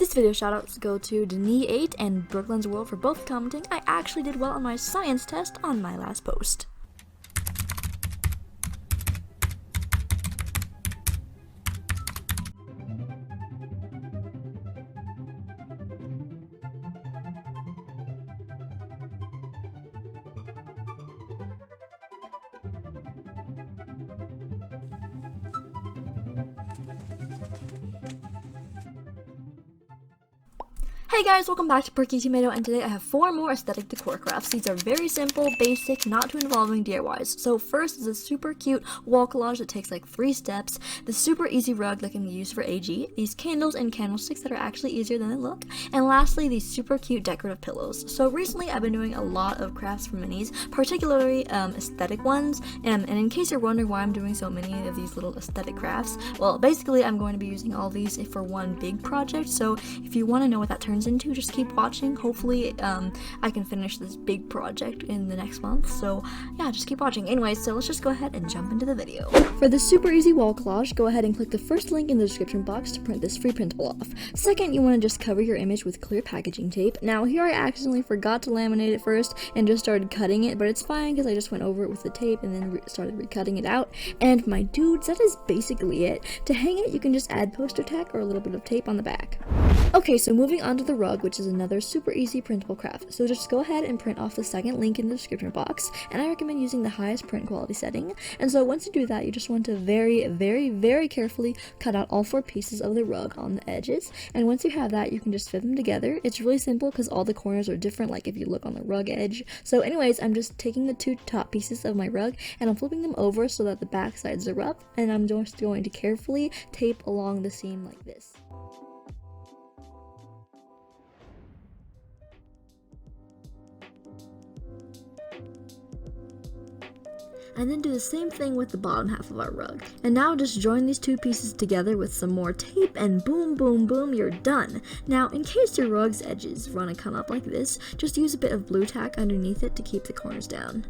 This video shoutouts go to 𝘠𝑦𝐻 and Brooklyn's World for both commenting. I actually did well on my science test on my last post. Hey guys, welcome back to PerkyTomato, and today I have 4 more aesthetic decor crafts. These are very simple, basic, not too involving DIYs. So first is a super cute wall collage that takes like 3 steps, the super easy rug that can be used for AG, these candles and candlesticks that are actually easier than they look, and lastly these super cute decorative pillows. So recently I've been doing a lot of crafts for minis, particularly aesthetic ones, and in case you're wondering why I'm doing so many of these little aesthetic crafts, well basically I'm going to be using all these for one big project, so if you want to know what that turns into, just keep watching. Hopefully I can finish this big project in the next month, so yeah, just keep watching. Anyway, so let's just go ahead and jump into the video. For this super easy wall collage, go ahead and click the first link in the description box to print this free printable off. Second, you want to just cover your image with clear packaging tape. Now here I accidentally forgot to laminate it first and just started cutting it, but it's fine because I just went over it with the tape and then started recutting it out. And my dudes, that is basically it. To hang it, you can just add poster tack or a little bit of tape on the back. Okay, so moving on to the rug, which is another super easy printable craft. So just go ahead and print off the second link in the description box, and I recommend using the highest print quality setting. And so once you do that, you just want to very carefully cut out all 4 pieces of the rug on the edges, and once you have that, you can just fit them together. It's really simple because all the corners are different, like if you look on the rug edge. So anyways, I'm just taking the 2 top pieces of my rug and I'm flipping them over so that the back sides are up, and I'm just going to carefully tape along the seam like this. And then do the same thing with the bottom half of our rug. And now just join these 2 pieces together with some more tape, and boom, boom, boom, you're done. Now, in case your rug's edges want to come up like this, just use a bit of blue tack underneath it to keep the corners down.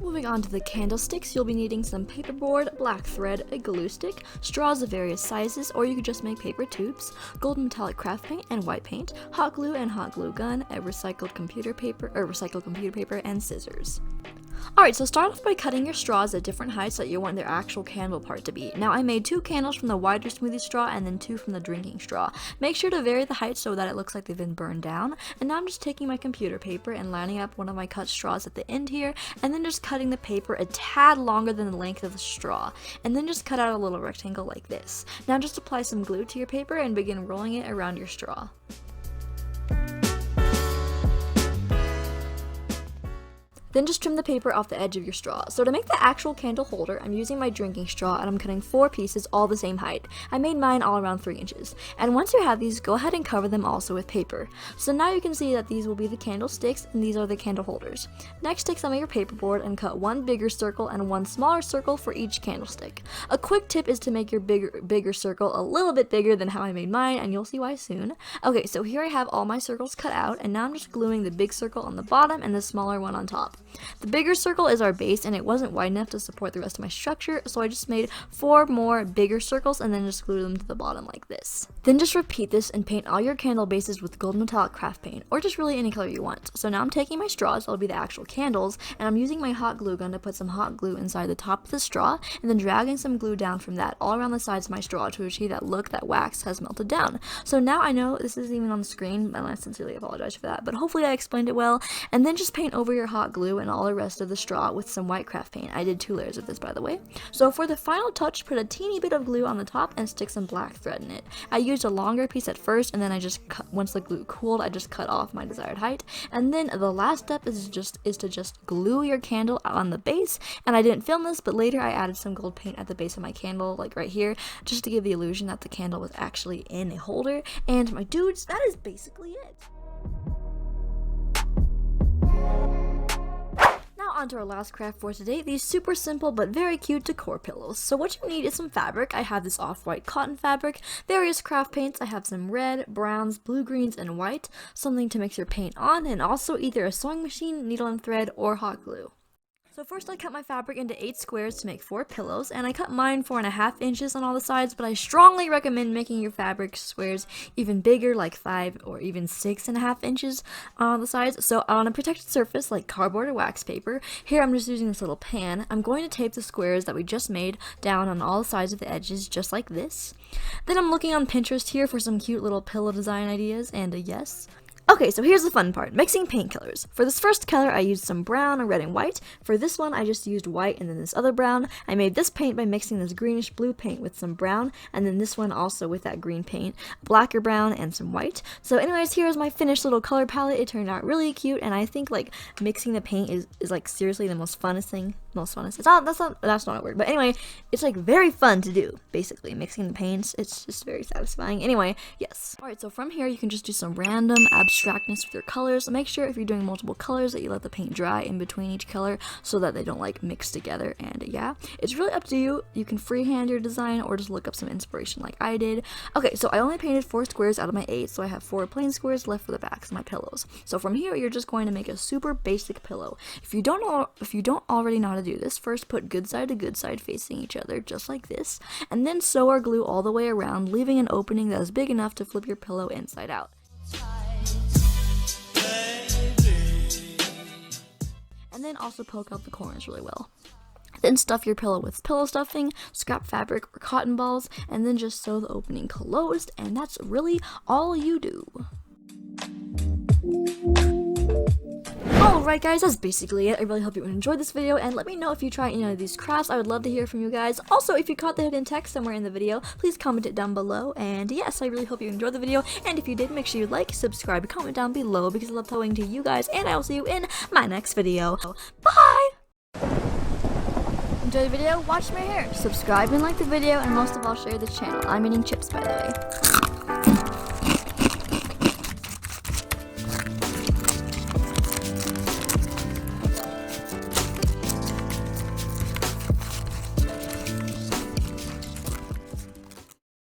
Moving on to the candlesticks, you'll be needing some paperboard, black thread, a glue stick, straws of various sizes, or you could just make paper tubes, gold metallic craft paint and white paint, hot glue and hot glue gun, a recycled computer paper, and scissors. Alright, so start off by cutting your straws at different heights that you want their actual candle part to be. Now I made 2 candles from the wider smoothie straw and then 2 from the drinking straw. Make sure to vary the height so that it looks like they've been burned down. And now I'm just taking my computer paper and lining up one of my cut straws at the end here, and then just cutting the paper a tad longer than the length of the straw, and then just cut out a little rectangle like this. Now just apply some glue to your paper and begin rolling it around your straw. Then just trim the paper off the edge of your straw. So to make the actual candle holder, I'm using my drinking straw and I'm cutting 4 pieces all the same height. I made mine all around 3 inches. And once you have these, go ahead and cover them also with paper. So now you can see that these will be the candlesticks and these are the candle holders. Next, take some of your paperboard and cut 1 bigger circle and 1 smaller circle for each candlestick. A quick tip is to make your bigger circle a little bit bigger than how I made mine, and you'll see why soon. Okay, so here I have all my circles cut out, and now I'm just gluing the big circle on the bottom and the smaller one on top. The bigger circle is our base, and it wasn't wide enough to support the rest of my structure, so I just made 4 more bigger circles and then just glued them to the bottom like this. Then just repeat this and paint all your candle bases with gold metallic craft paint, or just really any color you want. So now I'm taking my straws, that'll be the actual candles, and I'm using my hot glue gun to put some hot glue inside the top of the straw, and then dragging some glue down from that all around the sides of my straw to achieve that look that wax has melted down. So now I know this isn't even on the screen, and I sincerely apologize for that, but hopefully I explained it well. And then just paint over your hot glue and all the rest of the straw with some white craft paint. I did 2 layers of this, by the way. So for the final touch, put a teeny bit of glue on the top and stick some black thread in it. I used a longer piece at first, and then I just cut, once the glue cooled, I just cut off my desired height. And then the last step is to just glue your candle on the base. And I didn't film this, but later I added some gold paint at the base of my candle, like right here, just to give the illusion that the candle was actually in a holder. And my dudes, that is basically it. On to our last craft for today, these super simple but very cute decor pillows. So what you need is some fabric. I have this off-white cotton fabric, various craft paints. I have some red, browns, blue, greens, and white, something to mix your paint on, and also either a sewing machine, needle and thread, or hot glue. So first I cut my fabric into 8 squares to make 4 pillows, and I cut mine 4.5 inches on all the sides, but I strongly recommend making your fabric squares even bigger, like 5 or even 6.5 inches on the sides. So on a protected surface like cardboard or wax paper, here I'm just using this little pan, I'm going to tape the squares that we just made down on all sides of the edges, just like this. Then I'm looking on Pinterest here for some cute little pillow design ideas, and yes. Okay, so here's the fun part, mixing paint colors. For this first color, I used some brown, red, and white. For this one, I just used white and then this other brown. I made this paint by mixing this greenish blue paint with some brown, and then this one also with that green paint, black or brown, and some white. So anyways, here's my finished little color palette. It turned out really cute, and I think like mixing the paint is like seriously the most funnest thing. That's not a word, but anyway, it's like very fun to do, basically, mixing the paints. It's just very satisfying. Anyway, yes. Alright, so from here, you can just do some random abstractness with your colors. Make sure if you're doing multiple colors that you let the paint dry in between each color so that they don't like mix together, and yeah, it's really up to you. You can freehand your design or just look up some inspiration like I did. Okay, so I only painted 4 squares out of my 8, so I have 4 plain squares left for the backs of my pillows. So from here, you're just going to make a super basic pillow. If you don't already know how to do this, first put good side to good side facing each other, just like this, and then sew or glue all the way around, leaving an opening that is big enough to flip your pillow inside out. And then also poke out the corners really well. Then stuff your pillow with pillow stuffing, scrap fabric, or cotton balls, and then just sew the opening closed, and that's really all you do. Alright guys, that's basically it. I really hope you enjoyed this video, and let me know if you try any of these crafts. I would love to hear from you guys. Also, if you caught the hidden text somewhere in the video, please comment it down below. And yes, I really hope you enjoyed the video, and if you did, make sure you like, subscribe, comment down below, because I love talking to you guys, and I will see you in my next video. Bye! Enjoy the video, watch my hair, subscribe and like the video, and most of all, share this channel. I'm eating chips, by the way.